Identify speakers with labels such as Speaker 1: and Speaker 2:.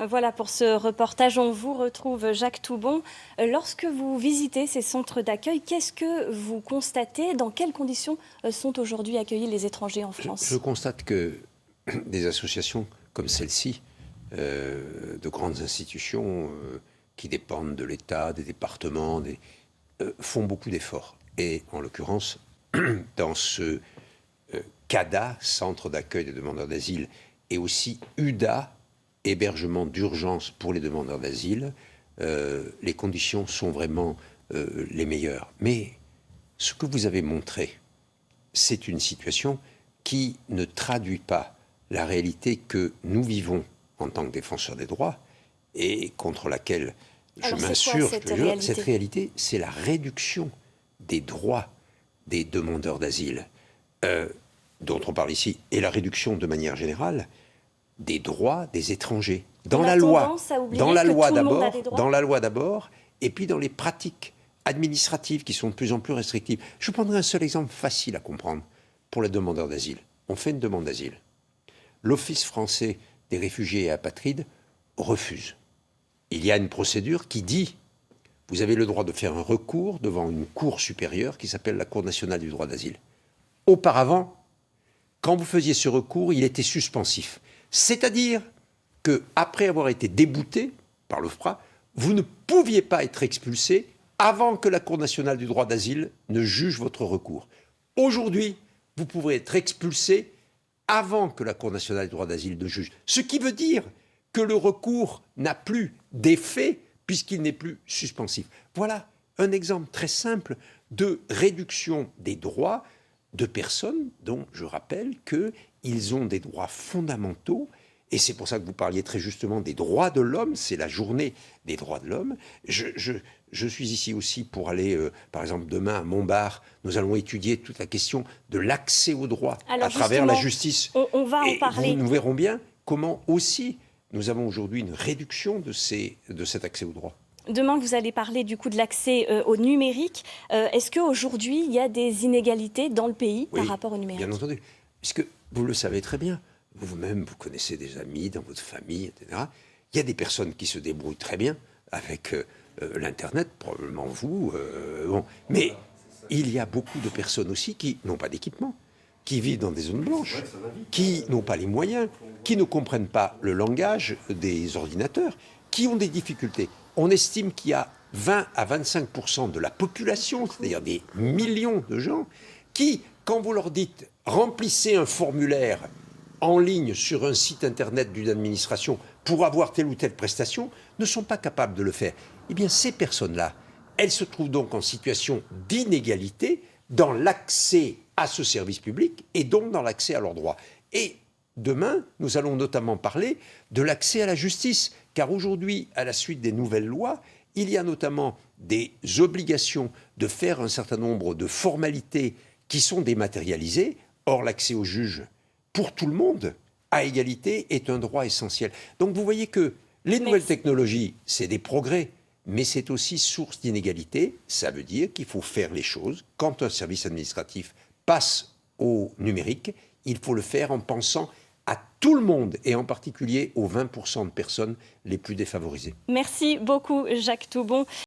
Speaker 1: Voilà pour ce reportage. On vous retrouve, Jacques Toubon. Lorsque vous visitez ces centres d'accueil, qu'est-ce que vous constatez? Dans quelles conditions sont aujourd'hui accueillis les étrangers en France?
Speaker 2: Je constate que des associations comme celle-ci, de grandes institutions qui dépendent de l'État, des départements, font beaucoup d'efforts. Et en l'occurrence, dans ce CADA, Centre d'accueil des demandeurs d'asile, et aussi UDA, hébergement d'urgence pour les demandeurs d'asile, les conditions sont vraiment les meilleures. Mais ce que vous avez montré, c'est une situation qui ne traduit pas la réalité que nous vivons en tant que défenseurs des droits et contre laquelle je m'insurge. Cette réalité, c'est la réduction des droits des demandeurs d'asile, dont on parle ici, et la réduction de manière générale des droits des étrangers. Dans la loi d'abord, et puis dans les pratiques administratives qui sont de plus en plus restrictives. Je prendrai un seul exemple facile à comprendre pour les demandeurs d'asile. On fait une demande d'asile. L'Office français des réfugiés et apatrides refuse. Il y a une procédure qui dit vous avez le droit de faire un recours devant une cour supérieure qui s'appelle la Cour nationale du droit d'asile. Auparavant, quand vous faisiez ce recours, il était suspensif. C'est-à-dire qu'après avoir été débouté par l'OFPRA, vous ne pouviez pas être expulsé avant que la Cour nationale du droit d'asile ne juge votre recours. Aujourd'hui, vous pouvez être expulsé avant que la Cour nationale du droit d'asile ne juge. Ce qui veut dire que le recours n'a plus d'effet puisqu'il n'est plus suspensif. Voilà un exemple très simple de réduction des droits de personnes dont je rappelle qu'ils ont des droits fondamentaux. Et c'est pour ça que vous parliez très justement des droits de l'homme, c'est la journée des droits de l'homme. Je suis ici aussi pour aller, par exemple, demain à Montbard. Nous allons étudier toute la question de l'accès aux droits à travers la justice.
Speaker 1: On va en parler.
Speaker 2: Nous verrons bien comment aussi nous avons aujourd'hui une réduction de cet accès aux droits.
Speaker 1: Demain, vous allez parler du coup de l'accès au numérique. Est-ce qu'aujourd'hui, il y a des inégalités dans le pays par rapport au numérique?
Speaker 2: Bien entendu. Puisque vous le savez très bien, vous-même, vous connaissez des amis dans votre famille, etc. Il y a des personnes qui se débrouillent très bien avec l'Internet, probablement vous. Mais il y a beaucoup de personnes aussi qui n'ont pas d'équipement, qui vivent dans des zones blanches, qui n'ont pas les moyens, qui ne comprennent pas le langage des ordinateurs, qui ont des difficultés. On estime qu'il y a 20 à 25% de la population, c'est-à-dire des millions de gens, qui, quand vous leur dites « remplissez un formulaire en ligne sur un site internet d'une administration pour avoir telle ou telle prestation », ne sont pas capables de le faire. Eh bien, ces personnes-là, elles se trouvent donc en situation d'inégalité dans l'accès à ce service public et donc dans l'accès à leurs droits. Et demain, nous allons notamment parler de l'accès à la justice, car aujourd'hui, à la suite des nouvelles lois, il y a notamment des obligations de faire un certain nombre de formalités qui sont dématérialisées. Or, l'accès au juge, pour tout le monde, à égalité, est un droit essentiel. Donc vous voyez que les nouvelles technologies, c'est des progrès, mais c'est aussi source d'inégalité. Ça veut dire qu'il faut faire les choses. Quand un service administratif passe au numérique, il faut le faire en pensant à tout le monde, et en particulier aux 20% de personnes les plus défavorisées.
Speaker 1: Merci beaucoup, Jacques Toubon.